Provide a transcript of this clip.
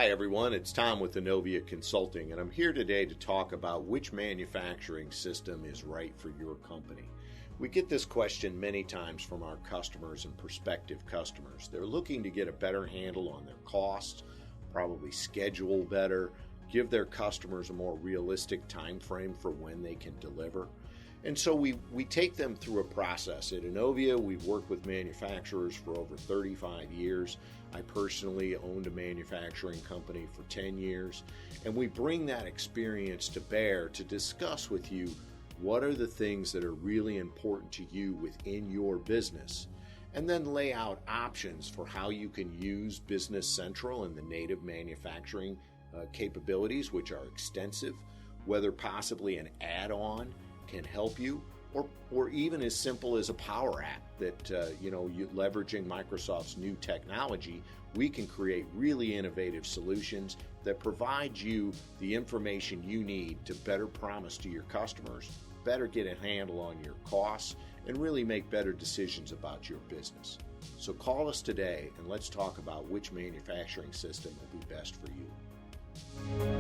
Hi everyone, it's Tom with Innovia Consulting, and I'm here today to talk about which manufacturing system is right for your company. We get this question many times from our customers and prospective customers. They're looking to get a better handle on their costs, probably schedule better, give their customers a more realistic time frame for when they can deliver. And so we take them through a process. At Innovia, we've worked with manufacturers for over 35 years. I personally owned a manufacturing company for 10 years. And we bring that experience to bear to discuss with you what are the things that are really important to you within your business, and then lay out options for how you can use Business Central and the native manufacturing capabilities, which are extensive, whether possibly an add-on can help you, or even as simple as a power app that you leveraging Microsoft's new technology, we can create really innovative solutions that provide you the information you need to better promise to your customers, better get a handle on your costs, and really make better decisions about your business. So call us today and let's talk about which manufacturing system will be best for you.